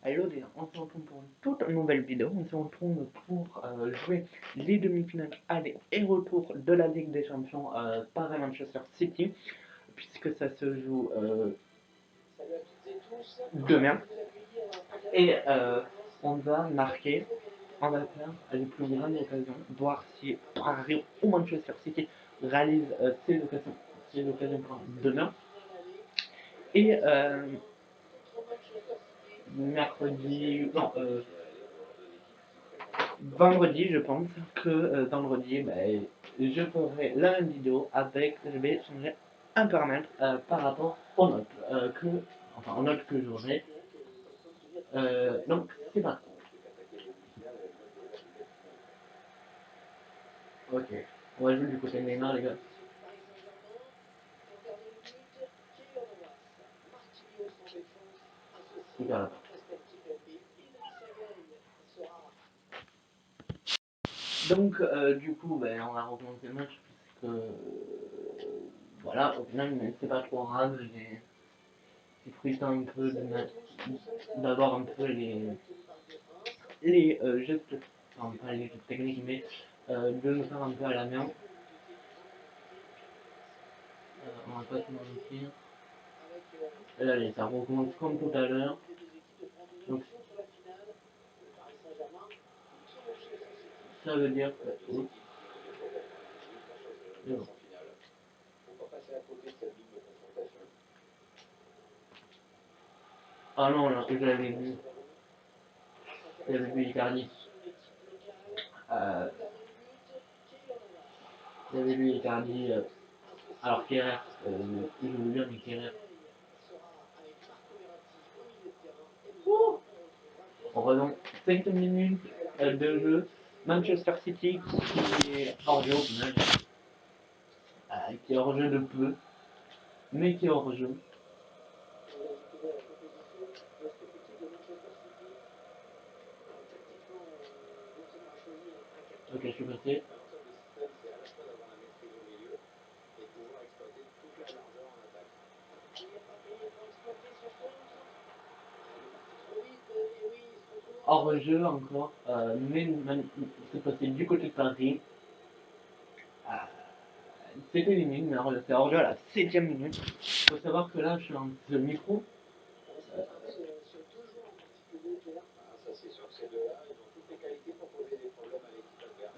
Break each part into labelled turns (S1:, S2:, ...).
S1: Hello les gens, on se retrouve pour une toute nouvelle vidéo. On se retrouve pour jouer les demi-finales aller et retour de la Ligue des Champions par Manchester City, puisque ça se joue demain. Et on va marquer, on va faire les plus grandes occasions, voir si Paris ou Manchester City réalise ces occasions pour demain. Et mercredi, non, vendredi, je pense que vendredi, je ferai la même vidéo avec, je vais changer un paramètre par rapport aux notes aux notes que j'aurai. Donc c'est parti. Ok, on va jouer du côté de Neymar, les gars. Super là. Donc du coup, on va recommencer le match puisque voilà, au final, c'est pas trop grave. C'est frustrant un peu d'avoir un peu les gestes, enfin pas les gestes techniques, mais de le faire un peu à la main. On va pas se mentir. Et allez, ça recommence comme tout à l'heure. Donc, ça veut dire que. Oups. Bon. Ah non, là, j'avais vu Icardi. Euh, j'avais vu Icardi. Alors, Kerrer, je veux bien, mais Kerrer. On revient 5 minutes de jeu. Manchester City qui est hors jeu au final. Qui est hors jeu de peu, mais qui est hors jeu. Ok, je suis passé. Hors jeu encore, mais c'est passé du côté de Paris. C'est éliminé, mais alors c'est hors jeu à la 7ème minute. Il faut savoir que là, je suis en ce micro.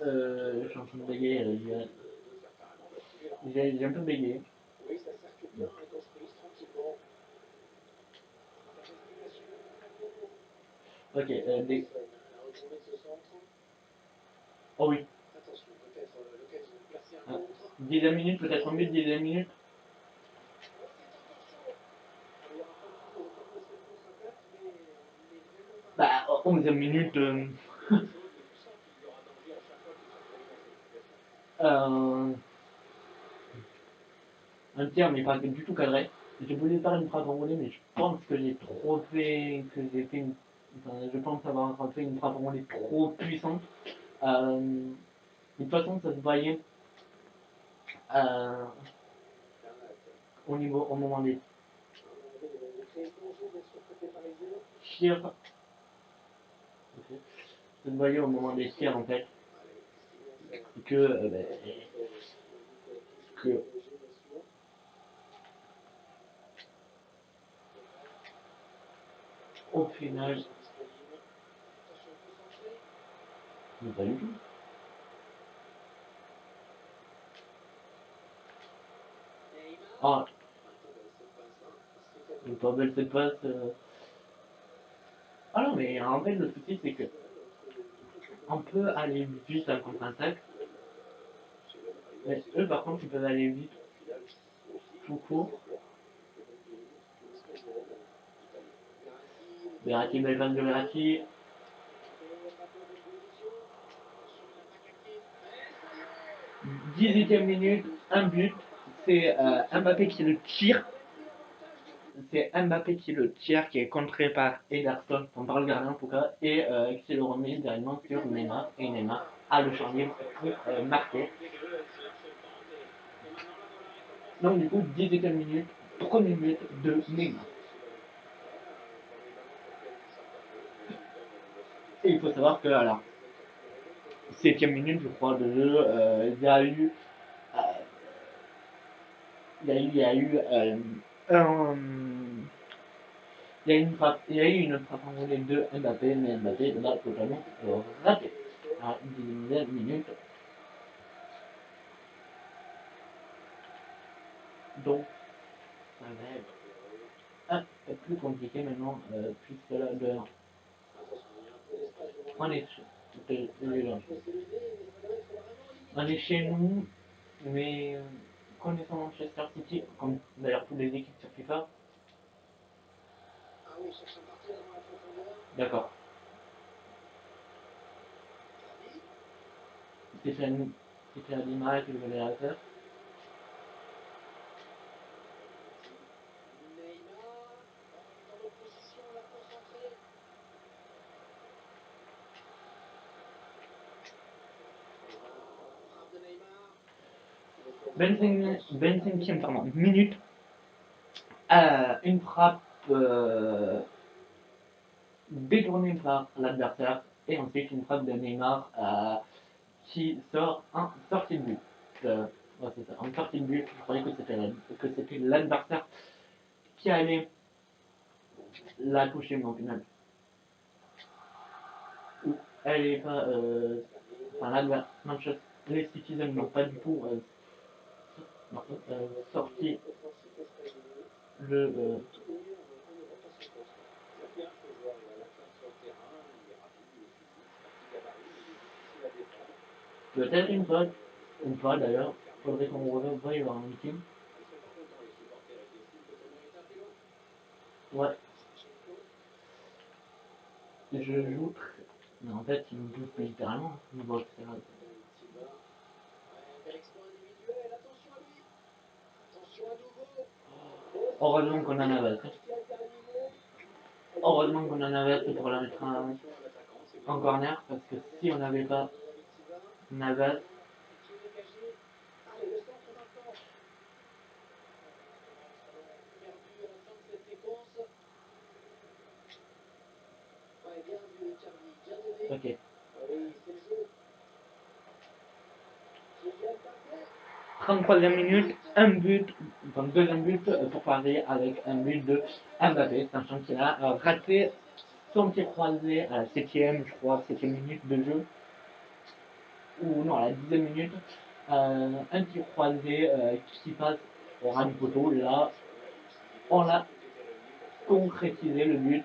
S1: Je suis en train de bégayer, j'ai un peu bégayé. Ok, oh oui. 10ème minute, peut-être en but, 10ème minute. Bah, 11ème minute. Euh, un tir, mais pas du tout cadré. J'ai voulu faire une frappe enroulée, mais je pense que j'ai trop fait. Que j'ai fait une. Enfin, je pense avoir fait une frappe enroulée trop puissante. De toute façon, ça se voyait euh, au moment des tirs. Ça se voyait au moment des tirs en fait que, que au final, mais pas du tout. Ah, pas belle cette passe. Ah non, mais en fait, le souci c'est que on peut aller vite en contre-attaque, mais eux par contre ils peuvent aller vite tout court. Verratti, belle passe de Verratti. 18ème minute, un but. C'est Mbappé qui le tire. C'est Mbappé qui le tire, qui est contré par Ederson, on parle gardien en tout cas, et qui le remet directement sur Neymar. Et Neymar a le champ libre pour marquer. Donc du coup, 18ème minute, premier but de Neymar. Et il faut savoir que, alors, 7ème minute, je crois, de jeu, il y a eu, euh, il y a eu un, il y a eu une frappe en volée de Mbappé, mais Mbappé l'a totalement raté à 10e minute. Donc, ça va être un peu plus compliqué maintenant, puisque là, on est, on est chez nous, mais connaissant Manchester City, comme d'ailleurs toutes les équipes sur FIFA, d'accord. C'était à Dima que je voulais la faire. Pardon, minute, une frappe détournée par l'adversaire et ensuite une frappe de Neymar qui sort un sortie de but. Ouais, c'est ça, un sortie de but. Je croyais que c'était l'adversaire qui allait la toucher, mais au final, elle est pas. Enfin, Manchester, les Citizens n'ont pas du tout sorti le. Peut-être une faute, ou pas d'ailleurs. Faudrait qu'on revoie voir un meeting. Ouais, je joue. Mais en fait, il me bute littéralement. Bon, heureusement qu'on en avait. Heureusement qu'on en avait pour la mettre en corner, parce que si on n'avait pas Navas, ok. 33e minute, un but, enfin deuxième but pour Paris avec un but de Mbappé, sachant qu'il a raté son petit croisé à la 7e, je crois, 7e minute de jeu, ou non, à la 10e minute, un petit croisé qui passe au ras du poteau. Là, on l'a concrétisé le but.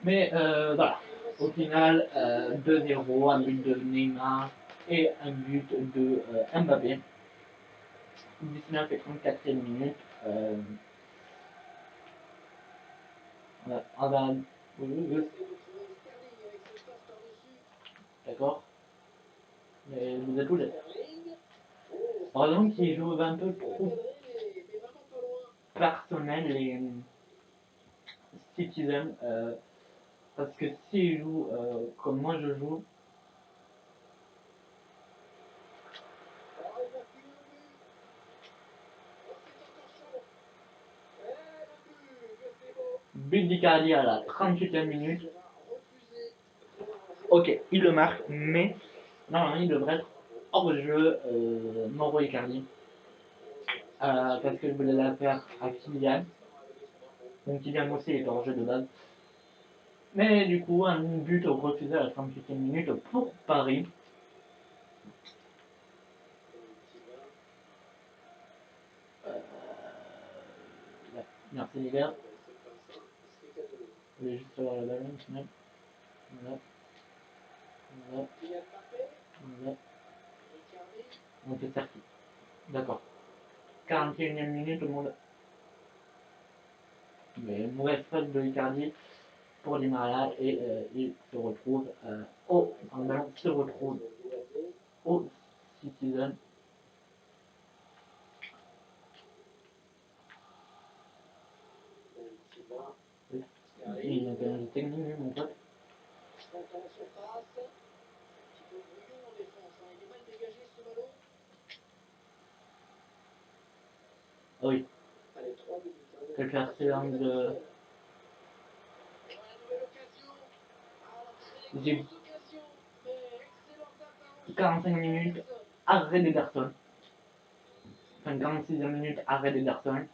S1: Mais voilà, au final, 2-0, un but de Neymar et un but de Mbappé. 19 et 34e minute. Ah bah, oui, oui, oui. D'accord. Mais vous êtes où là? Par exemple, qui joue un peu trop personnel les Citizen. Parce que s'il joue comme moi je joue, but d'Icardi à la 38e minute. Ok, il le marque, mais non, il devrait être hors jeu, Mauro Icardi. Parce que je voulais la faire à Kylian. Donc Kylian aussi est hors jeu de base. Mais du coup, un but refusé à la 38e minute pour Paris. Euh, ouais. Merci les gars. Je voulais juste avoir le ballon au final. Voilà, voilà, voilà. On fait cercle. D'accord. 41e minute, le monde. Mais mauvaise faute de Icardi pour Di Maria et il se retrouve enfin, le ballon se retrouve au Citizen. Il y a une technique, mon pote. Oui, quel accident de... J'ai 45 minutes, arrêt d'Ederson. Enfin, 46e minute, arrêt d'Ederson.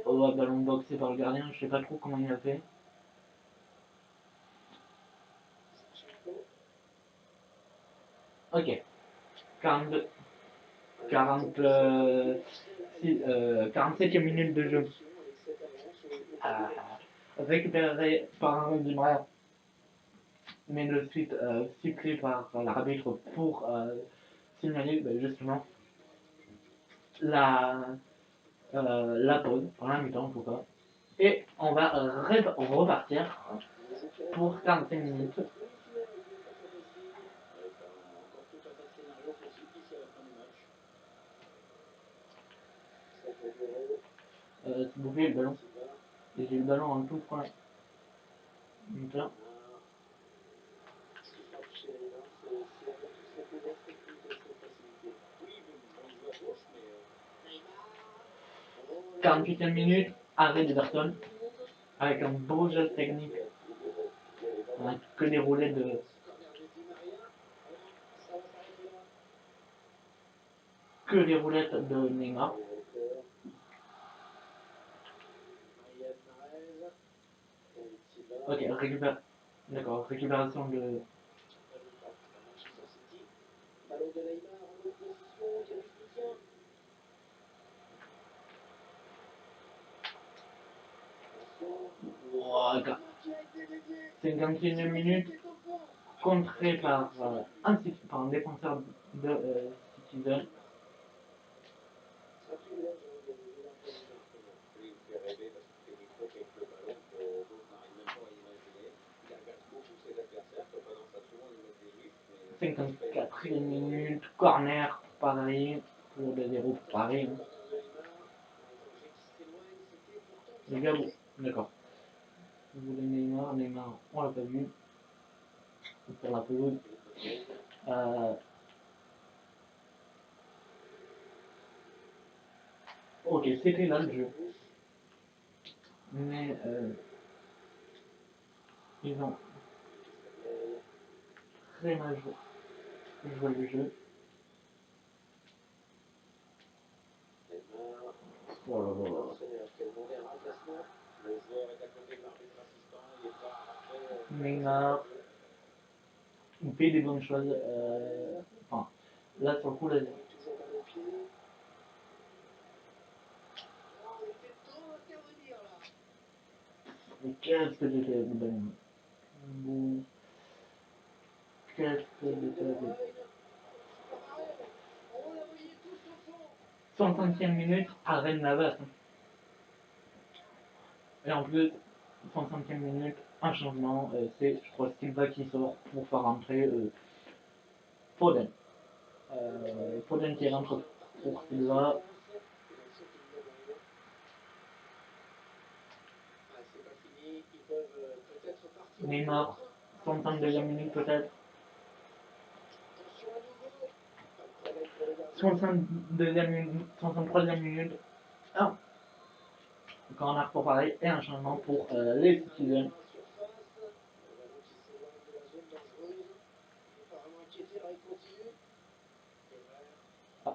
S1: Ballon boxé par le gardien, je sais pas trop comment il a fait. Ok, 42, 40, 47e minute de jeu. Récupéré par un Di Maria, mais de suite sifflé par l'arbitre pour signaler justement la, la pause, pour la mi-temps en tout cas. Et on va repartir pour 45 minutes. S'il vous plaît, le ballon. Et j'ai le ballon en tout point. Donc, là, 48e minute, arrêt de Berton, avec un beau geste technique, que des roulettes de... Que les roulettes de Neymar. Ok, d'accord, récupération de... Wow, 51e minute, contré par, par un défenseur de Citizen. Cinquante-quatrième minute, corner, Paris, pour 2-0 pour Paris. Les gars, d'accord. Vous voulez Neymar, on l'a pas vu. Pour la pelouse. Ok, c'était là le jeu. Mais ils ont très mal joué le jeu. Oh là là. Neymar, il fait des bonnes choses. Enfin, là sur le coup, là. Mais qu'est-ce que j'étais bon. Qu'est-ce que j'étais bon. 65e minute, arrêt de Navas. Et en plus, 65e minute, un changement, c'est, je crois, Silva qui sort pour faire entrer Foden. Foden qui rentre pour Silva. Neymar, 62e minute peut-être. 62e minute, 63e minute. Un corner pour pareil et un changement pour les Citizens. Ah,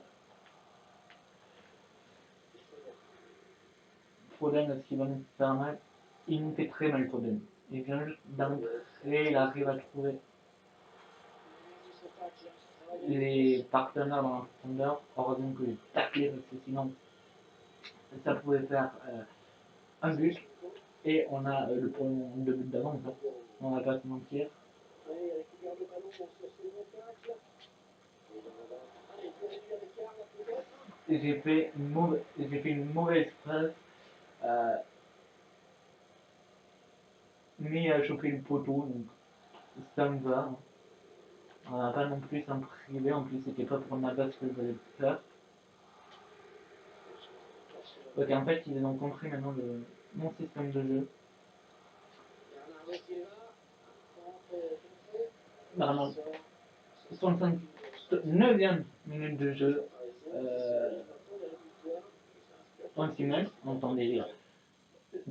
S1: Foden, est-ce qu'il va nous faire mal? Il nous fait très mal, Foden. Il vient juste d'entrer, il arrive à trouver les partenaires dans la profondeur. Heureusement que j'ai taclé parce que sinon ça pouvait faire un but. Et on a le point de but d'avance, hein. On va pas se mentir. J'ai fait une mauvaise passe, euh, mais à choper le poteau, donc ça me va. On n'a pas non plus s'en priver, en plus c'était pas pour ma base que je voulais faire. Ok, en fait ils ont compris maintenant mon système de jeu. Normalement, 9e minute de jeu. En finale, entendez rire.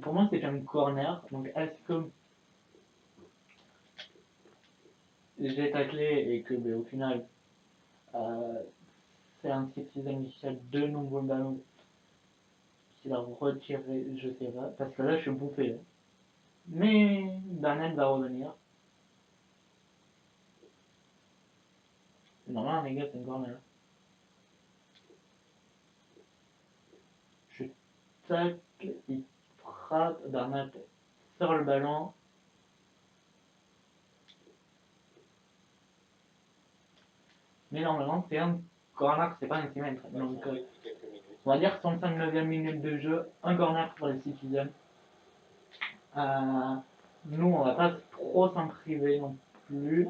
S1: Pour moi, c'est un corner. Donc, est-ce que j'ai taclé et que, au final, c'est un citizen qui a de nombreux ballons qu'il a retiré, je sais pas. Parce que là, je suis bouffé. Mais Bernat va revenir. Normalement, les gars, c'est une corner. Je tacle, il frappe, Bernat sort le ballon. Mais normalement, c'est un corner, c'est pas un cimètre. Donc, on va dire 69e minute de jeu, un corner pour les Citizens. Nous, on va pas trop s'en priver non plus.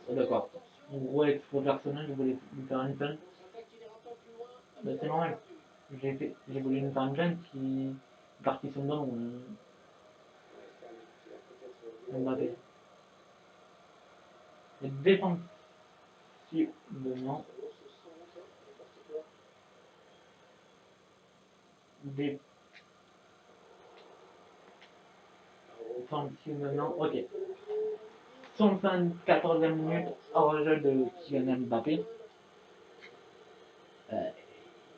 S1: Oh, d'accord. Gros exploit personnel, je voulais lui faire une peine. Bah, c'est normal. J'ai voulu lui faire une peine qui est partie son ballon. Mbappé. Et défensivement, défensivement, ok. 74e minute, hors jeu de Kylian Mbappé.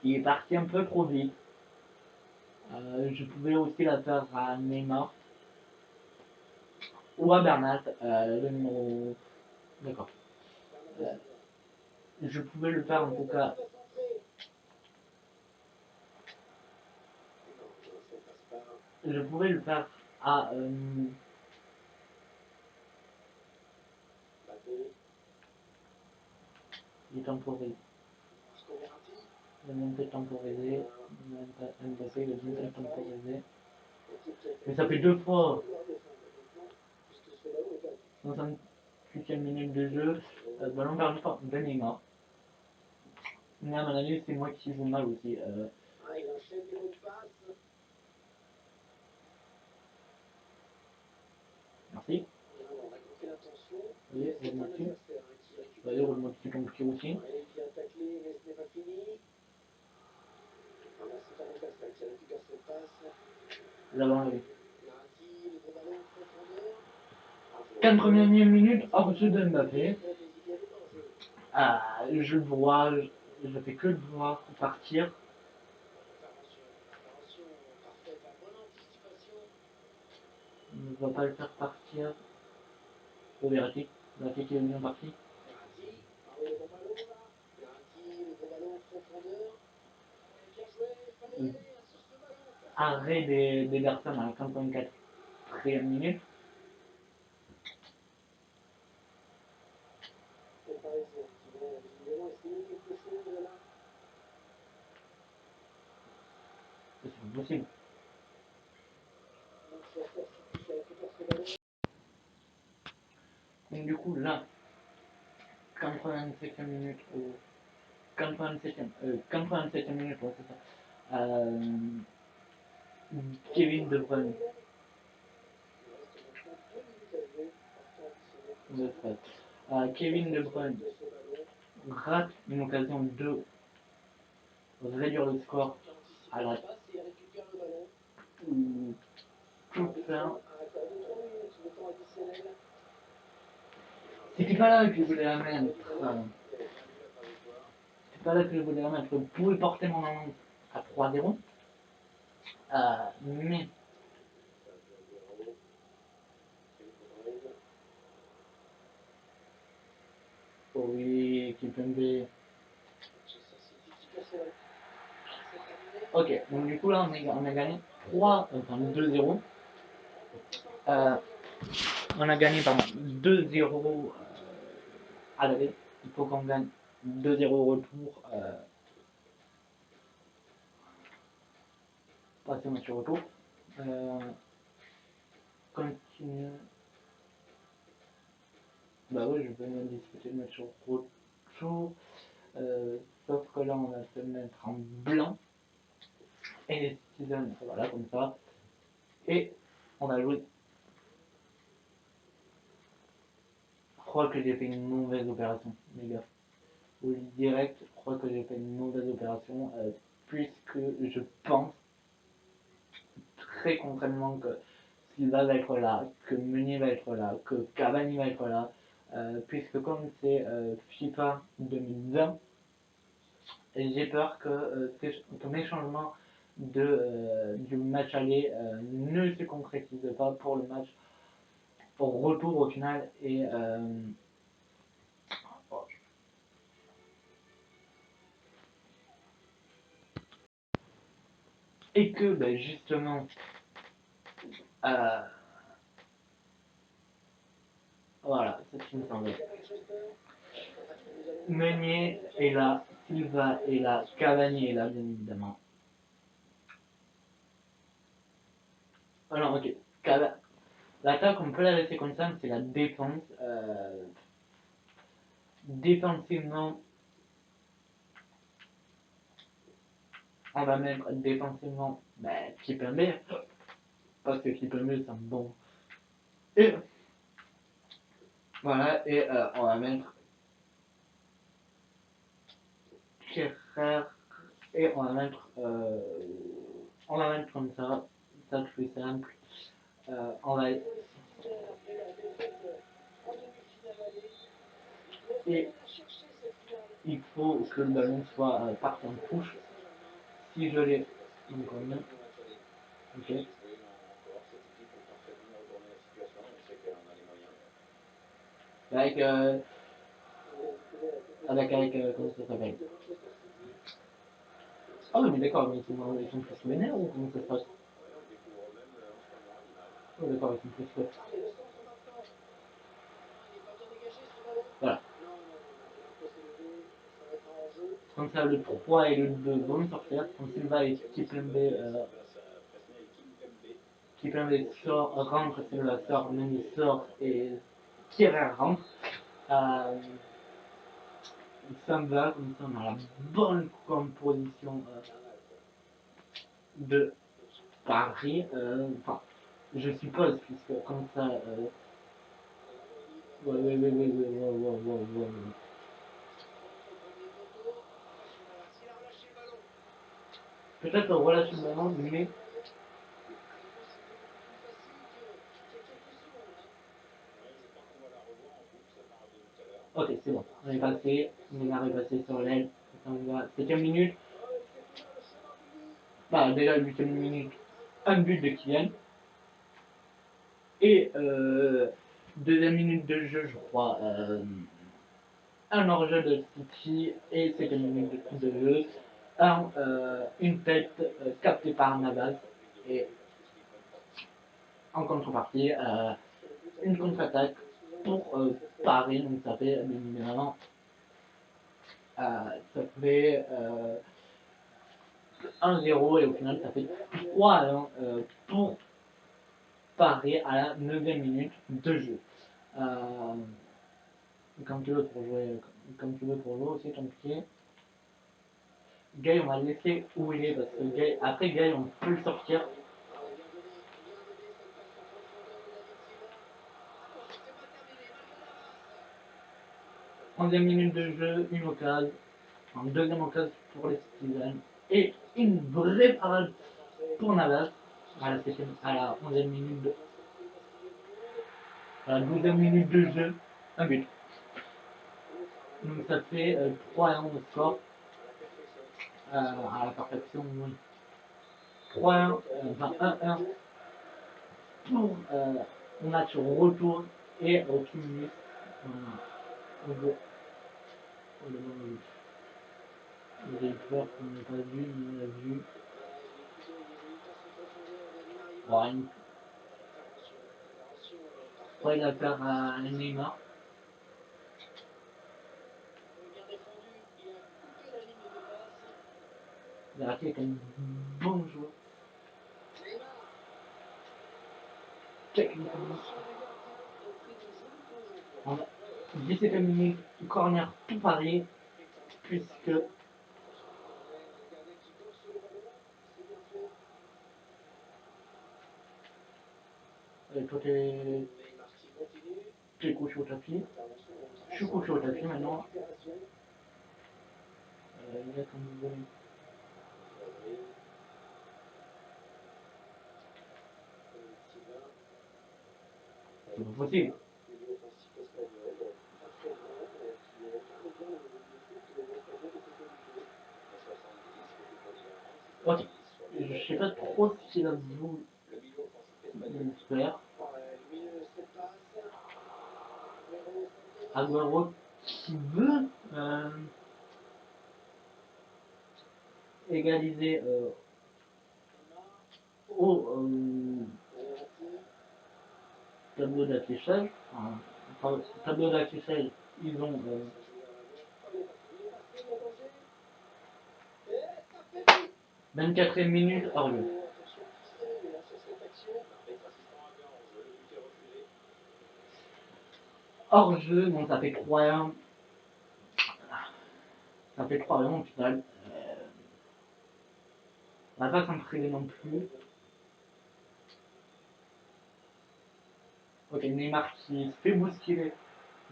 S1: Il est parti un peu trop vite. Je pouvais aussi la faire à Neymar ou à Bernat, le numéro. D'accord. Je pouvais le faire en tout cas. Je pouvais le faire à. Il est temporisé. Le même fait temporisé. Mbappé, le même fait temporisé. Mais ça fait deux fois. 68e minute de jeu. Ballon perdu par Neymar. Mais à mon avis, c'est moi qui joue mal aussi. Merci. Oui, Rodmotti. D'ailleurs, Rodmotti compliqué aussi. Là-bas, oui. 81e minute, hors-jeu de Mbappé. Je le vois, je fais que le voir partir. On ne va pas le faire partir. Au Verratti. Verratti qui est bien parti. Arrêt des personnes à la 54e minute. C'est impossible. Donc du coup là, 87e minute ou 87e minute, ouais, c'est ça. Kevin De Bruyne. Kevin De Bruyne rate une occasion de réduire le score à la toute fin. C'était pas là que je voulais la mettre. C'était pas là que je voulais la mettre. Je pouvais porter mon avance à 3-0. Mais oui, Kipembe. Ok, donc du coup là on a gagné 3, enfin 2-0. On a gagné pardon, 2-0 à l'aller. Il faut qu'on gagne 2-0 au retour. Passer au match retour. Continue. Bah oui, je vais même discuter le match retour. Sauf que là, on va se mettre en blanc. Et les citizens, voilà, comme ça. Et on a joué. crois que j'ai fait une mauvaise opération, les gars. Je vous le dis direct, je crois que j'ai fait une mauvaise opération, puisque je pense très concrètement que Silva va être là, que Meunier va être là, que Cavani va être là, puisque comme c'est FIFA 2020, j'ai peur que mes changements du match aller ne se concrétisent pas pour le match au retour au final et que ben, justement euh, voilà, c'est ce qui me semblait. Meunier est là, Silva est là, Cavani est là, bien évidemment. Alors, ok. L'attaque, on peut la laisser comme ça, mais c'est la défense. Défensivement, on va mettre défensivement Kipembe, parce que Kipembe c'est un bon. Et voilà, et on va mettre Kerrer, et on va mettre comme ça plus simple. On va. Et il faut que le ballon soit parte en touche. Si je l'ai. Donc on a. Ok. Avec. Comment ça s'appelle? Ah oui, mais d'accord, mais ils sont plus vénères ou comment ça se passe? Oh, d'accord, ils sont plus. Voilà. Comme ça, le 3 et le 2 vont sortir. Quand Silva et Kipembe sort, rentre, Silva sort, Nani sort et Kierer rentre. Euh, ça me va, comme ça on a la bonne composition de Paris. Enfin, je suppose, puisque comme ça. Ouais, ouais, ouais, ouais, ouais, ouais, ouais, ouais, ouais, ouais. Peut-être relâcher le ballon, mais. Ok, c'est bon. On est passé sur l'aile. Ça me va. 7ème minute. Bah, déjà, 8ème minute, un but de Kylian. Et deuxième minute de jeu, je crois, un hors-jeu de City et 7ème minute de jeu, une tête captée par Navas et en contrepartie, une contre-attaque pour Paris, donc ça fait bien évidemment, ça fait 1-0 et au final ça fait 3-1 pour Paris à la 9ème minute de jeu. Euh, Comme tu veux pour jouer, comme tu veux pour jouer aussi ton pied. Gay, on va le laisser où il est parce que Gay, après Gay, on peut le sortir. 11ème minute de jeu, une occasion, en deuxième occasion pour les Citizens et une vraie parade pour Navas à la 11ème minute de, à la 12ème minute de jeu, un but. Donc ça fait 3-1 au score à la perfection. 3-1, enfin 1-1 pour le match retour et au Tunis. On veut, j'ai peur qu'on n'ait pas vu, mais on l'a vu. Bon, il a peur à Neymar. Verratti est un bon joueur. Techniquement. On a 17 minutes, corner tout pareil, puisque. Côté. J'ai couché au tapis. Je suis couché au tapis maintenant. Les gars, comme vous voyez. C'est pas possible. Ok. Je sais pas trop si la vous faire. Aguero qui veut égaliser au tableau d'affichage. Enfin, tableau d'affichage, ils ont 24e minute hors jeu. Hors jeu, bon, ça fait 3-1. Ça fait 3-1 au final. On va pas s'entraîner non plus. Ok, Neymar qui se fait bousculer,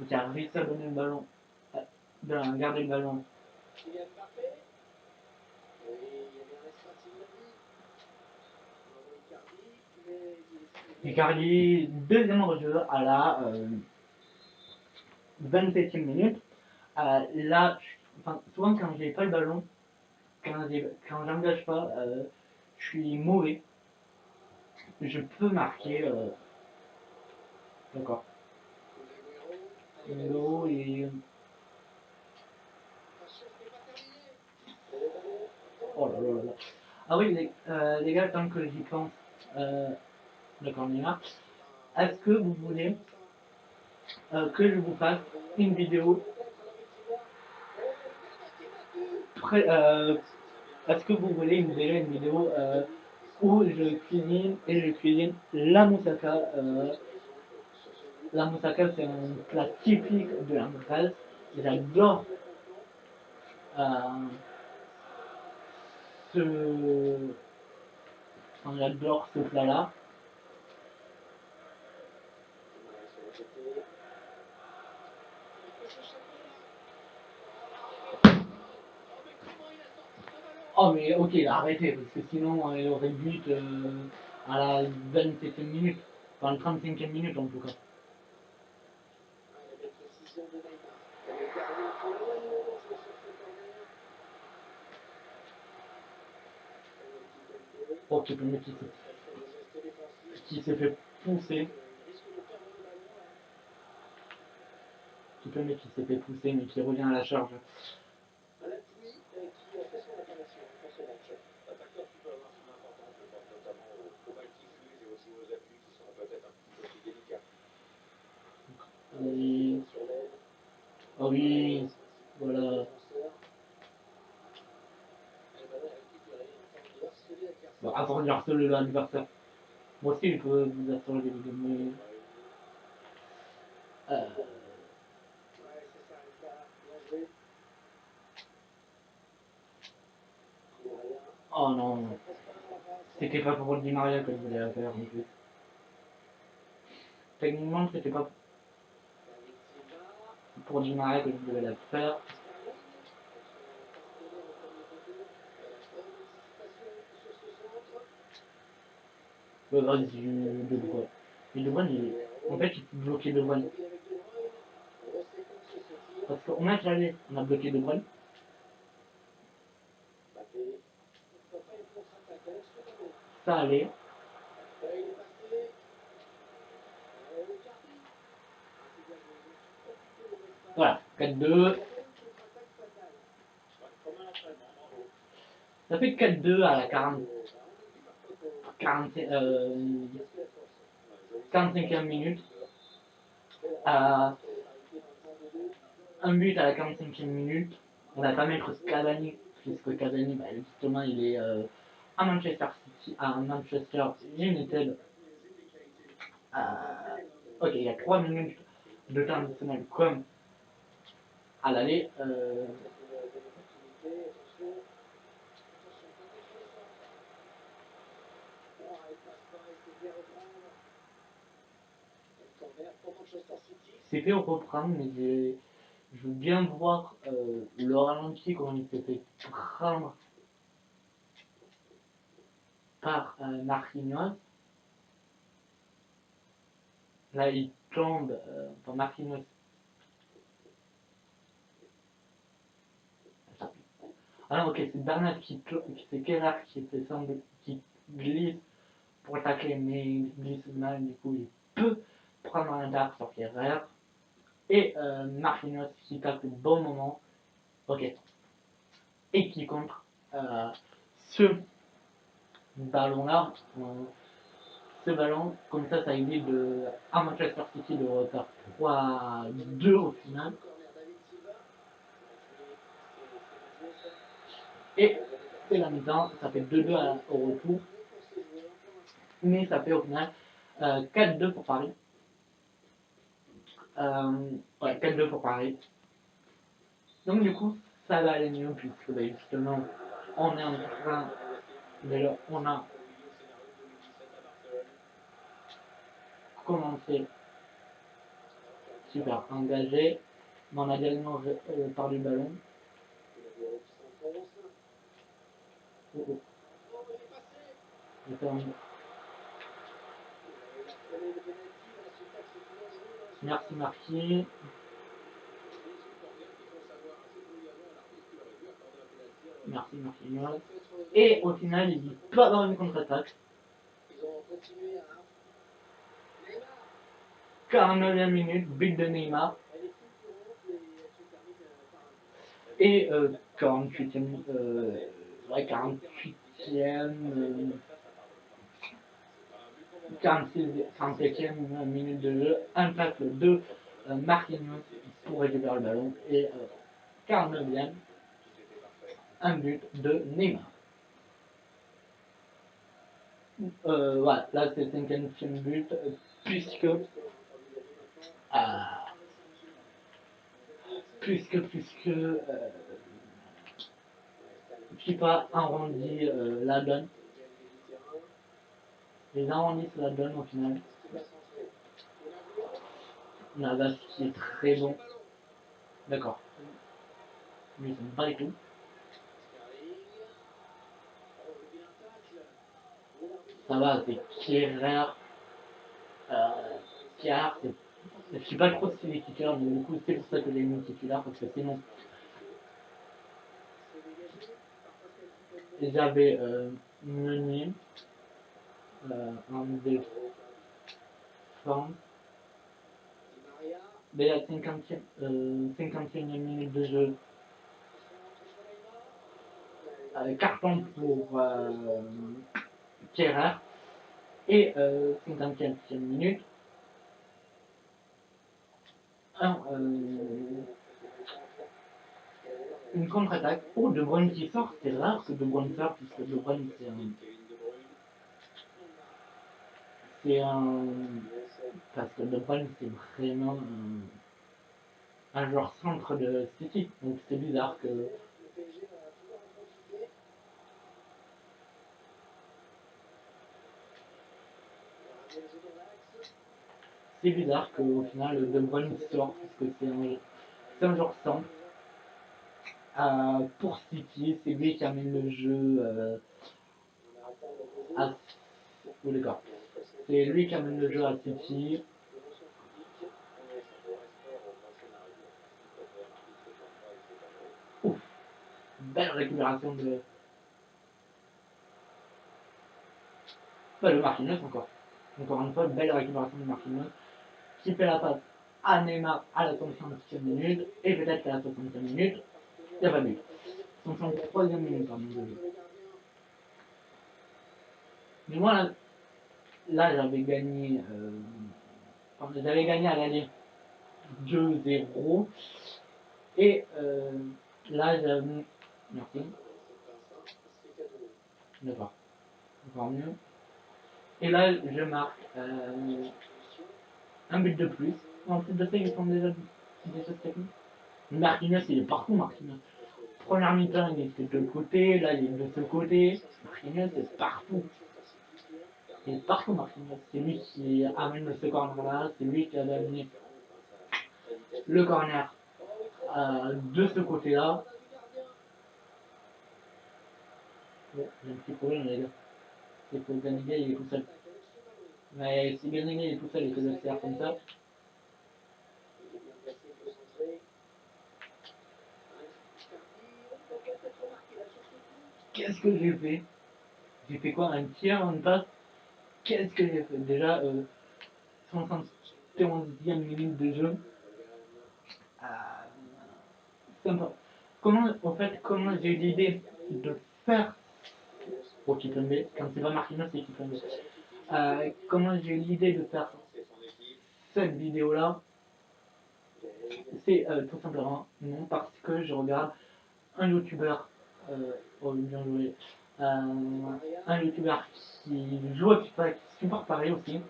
S1: qui a réussi à donner le ballon, garder le ballon. Icardi, deuxième rejeu à la 27e minute. Là, enfin, souvent quand j'ai pas le ballon, quand j'engage pas, je suis mauvais. Je peux marquer. D'accord. Numéro et. Oh là là là là. Ah oui, les gars, tant que j'y pense, d'accord, Neymar, est-ce que vous voulez que je vous fasse une vidéo est-ce que vous voulez déjà une vidéo où je cuisine et je cuisine la moussaka la moussaka, c'est un plat typique de la Grèce. J'adore euh, ce, enfin, j'adore ce plat-là. Oh mais ok, arrêtez, parce que sinon il aurait but à la 27e minute, enfin la 35e minute en tout cas. Oh, tu peux mettre qui s'est fait pousser. Tu peux mettre qui s'est fait pousser mais qui revient à la charge. Et... Oh oui, voilà. Bon, avant de harceler l'adversaire. Moi aussi, je peux vous harceler les vidéos, mais... Oh non, c'était pas pour Di Maria que je voulais la faire en plus. Techniquement, c'était pas pour Di Maria que je voulais la faire. Le grâce du De Bruyne. Et De Bruyne, en fait, il bloquait De Bruyne. Parce qu'au match aller, on a bloqué De Bruyne. Ça allait. Voilà, 4-2. Ça fait 4-2 à la 45e minute. Un but à la 45e minute. On va pas mettre Cavani, puisque Cavani, bah, justement, il est à Manchester City, à Manchester United. Ok, il y a 3 minutes de temps additionnel comme à l'aller. s'est fait reprendre, mais je veux bien voir le ralenti quand il s'est fait prendre par Marquinhos. Là, il tombe, enfin Marquinhos. Ah non, ok, c'est Bernat c'est Kerr qui glisse pour attaquer, mais il glisse mal, du coup, il peut prendre un attaque sur Kerr. Et Marquinhos qui tape au bon moment, ok, et qui contre ce ballon-là. Ce ballon, comme ça évite à Manchester City de refaire 3-2 au final. Et c'est la mi-temps, ça fait 2-2 au retour. Mais ça fait au final 4-2 pour Paris. Ouais, 4-2 pour Paris. Donc du coup, ça va aller mieux puisque justement, on est en train de... On a commencé super engagé, mais on a également perdu le ballon. Oh, oh. Merci Marquis. Merci Marquinhos. Et au final, il peut avoir une contre-attaque. 49e minute, but de Neymar. Et 48e, ouais, 48e, 47e minute de jeu, un tacle de Marquinhos pour récupérer le ballon. Et 49e, un but de Neymar. Voilà, là c'est 50e but, puisque FIFA arrondit la donne. Les arrondissent la donne au final. Navas qui est très bon. D'accord. Lui, ils sont pas du tout. Ça va, c'est Kierer. Kierer, je sais pas trop si c'est les titulaires, mais du coup, c'est pour ça que j'ai mis titulaire, parce que sinon, j'avais Meunier en défense. Dès la 50e minute de jeu, carton pour Kierer. Et 54e minute, une contre-attaque. Oh, De Bruyne qui sort, c'est rare que De Bruyne sorte, puisque De Bruyne c'est un. Parce que De Bruyne c'est vraiment un joueur centre de City, donc c'est bizarre que. C'est bizarre qu'au final De Bruyne sort, puisque c'est un joueur centre. Pour City, c'est lui qui amène le jeu à. Oh, d'accord. C'est lui qui amène le jeu à City. Ouf, belle récupération de. Bah, le Marquinhos encore. Encore une fois, belle récupération de Marquinhos qui fait la passe à Neymar à la 65e minute et peut-être qu'à la 60e minute, il n'y a pas de but. 63e minute, pardon, de jeu. Mais moi, là j'avais gagné. J'avais gagné à l'aller 2-0. Et là, j'avais. Merci. D'accord. Encore mieux. Et là, je marque un but de plus. En plus de ça, ils font déjà des choses techniques. Marquinhos, il est partout, Marquinhos. Première mi-temps, il était de côté, là, il est de ce côté. Marquinhos est partout. Il est partout, Marquinhos. C'est lui qui amène ce corner là, c'est lui qui a amené le corner de ce côté-là. Bon, j'ai un petit problème les gars. C'est que Ganiga il est tout seul. Mais si Ganiga il est tout seul et que je faire comme ça. Qu'est-ce que j'ai fait? J'ai fait quoi? Un tir, une passe? Qu'est-ce que j'ai fait? Déjà, 71e minute de jeu. Sympa. Comment, en fait, comment j'ai eu l'idée de faire au Kipembe, quand c'est pas Marquinhos, c'est Kipembe. Comment j'ai eu l'idée de faire cette vidéo-là? C'est tout simplement non parce que je regarde un youtubeur, oh bien joué, un youtubeur qui joue à FIFA, qui supporte Paris aussi,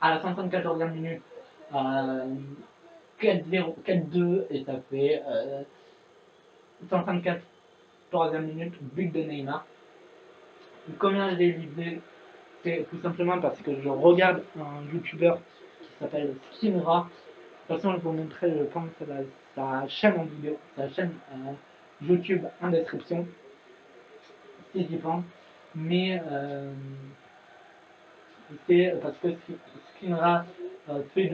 S1: à la 174e minute, 4-0, 4-2 et ça fait 154e minute, but de Neymar. Comment j'ai l'idée? C'est tout simplement parce que je regarde un youtubeur qui s'appelle Skinra. De toute façon, je vais vous montrer, je pense, sa chaîne en vidéo, sa chaîne YouTube en description, si j'y pense. Mais c'est parce que Skinra fait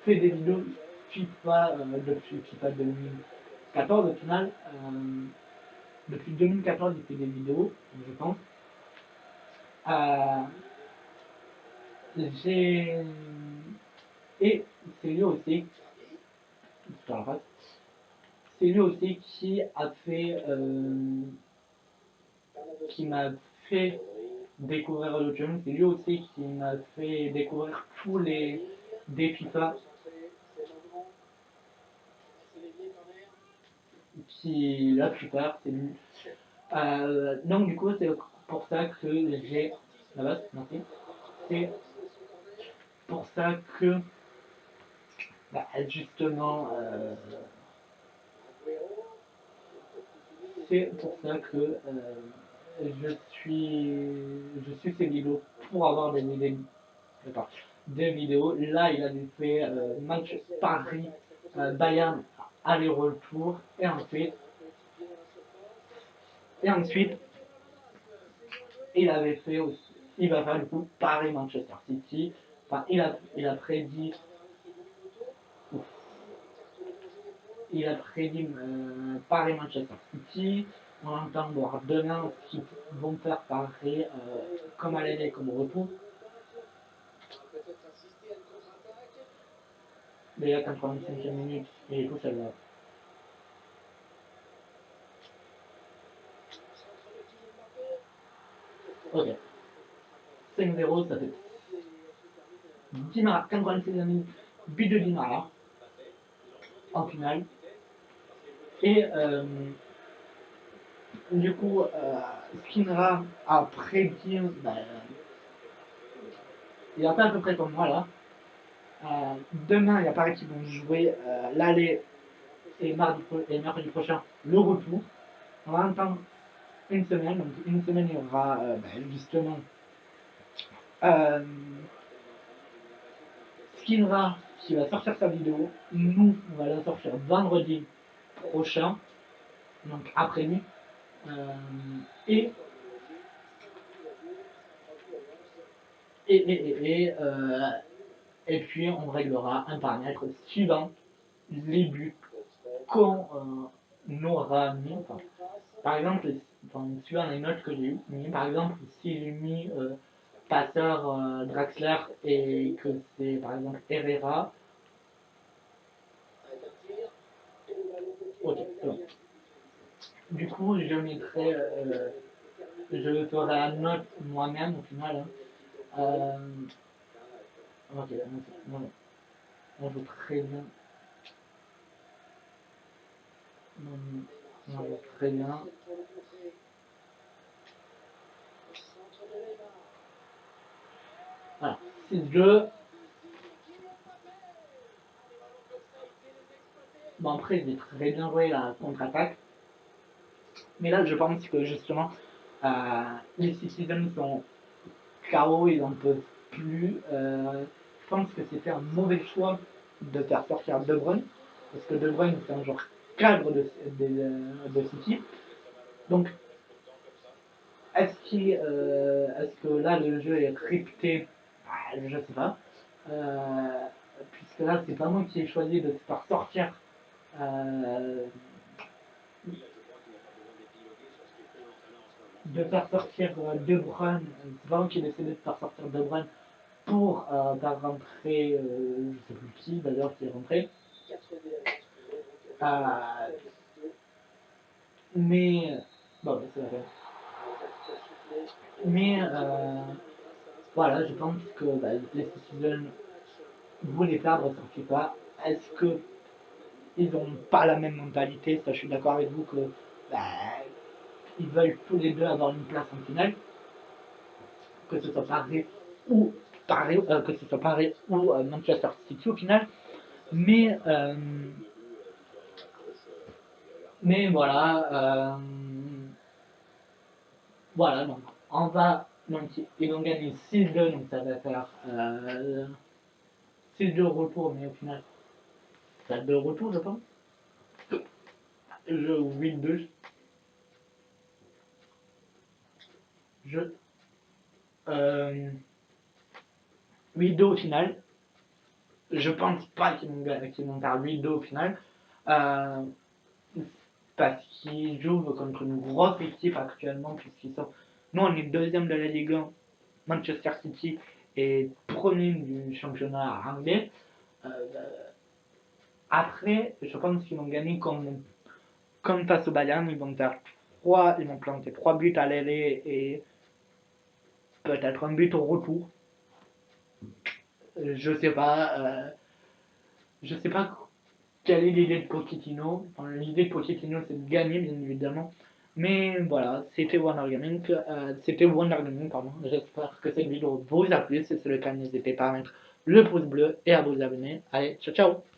S1: des vidéos FIFA depuis FIFA 2014 au final. Depuis 2014, il fait des vidéos, je pense. J'ai Et c'est lui aussi, c'est lui aussi qui m'a fait découvrir le jeu. C'est lui aussi qui m'a fait découvrir tous les défis FIFA qui la plupart c'est lui. Donc du coup c'est pour ça que j'ai la base, merci. C'est pour ça que justement c'est pour ça que je suis ces vidéos pour avoir des idées de vidéos. Là, il avait fait match Paris, Bayern, aller-retour, et ensuite, il avait fait aussi, il va faire du coup Paris-Manchester City. Enfin, il a prédit, Paris-Manchester City. On entend voir demain ce qu'ils vont faire Paris comme à l'aller, comme au retour. Déjà 85e minute, il est tout seul là. Ok. 5-0, ça fait Dimara, 86e minute, but de Dimara en finale. Et du coup, Skinra a prédit, il a fait à peu près comme moi là. Demain, il apparaît qu'ils vont jouer l'aller et mercredi prochain le retour. On va attendre une semaine, donc une semaine il y aura justement euh, Skinra qui va sortir sa vidéo. Nous, on va la sortir vendredi prochain, donc après-midi. Et et puis on réglera un paramètre suivant les buts qu'on aura mis. Enfin, par exemple, suivant les notes que j'ai mis, par exemple, si j'ai mis passeur Draxler et que c'est par exemple Herrera, ok, bon. Du coup, je ferai la note moi-même au final. Hein. Ok, on joue très bien. On joue très bien. Voilà. 6-2. Bon, après, j'ai très bien joué la contre-attaque. Mais là, je pense que justement, les Citizens sont KO, ils n'en peuvent plus.
S2: pense que c'était un mauvais choix de faire sortir De Bruyne, parce que De Bruyne c'est un joueur cadre de City. Donc est-ce que là le jeu est crypté? Je sais pas. Puisque là c'est pas moi qui ai choisi de faire sortir euh, De Bruyne. C'est pas moi qui ai décidé de faire sortir De Bruyne pour faire rentrer, je sais plus qui d'ailleurs qui est rentré. Euh, mais bon, c'est vrai. Mais voilà, je pense que les Citizens voulaient perdre sur FIFA. Est-ce que ils n'ont pas la même mentalité? Ça, je suis d'accord avec vous que bah, ils veulent tous les deux avoir une place en finale, que ce soit Paris ou Manchester City au final. Mais voilà, voilà, donc donc ils ont gagné 6-2, donc ça va faire 6-2 au retour, mais au final, ça 2 au retour, je pense. Je 8-2, je 8-2 au final. Je pense pas qu'ils vont faire 8-2 au final. Euh, Parce qu'ils jouent contre une grosse équipe actuellement, puisqu'ils sont. Nous, on est deuxième de la Ligue 1. Manchester City est premier du championnat anglais. Euh, Après, je pense qu'ils vont gagner comme face au Bayern. Ils vont planter 3 buts à l'aller et peut-être un but au retour. Je sais pas. Je sais pas quelle est l'idée de Pochettino. Enfin, l'idée de Pochettino, c'est de gagner, bien évidemment. Mais voilà, c'était Wonder Gaming. Pardon. J'espère que cette vidéo vous a plu. Si c'est le cas, n'hésitez pas à mettre le pouce bleu et à vous abonner. Allez, ciao ciao!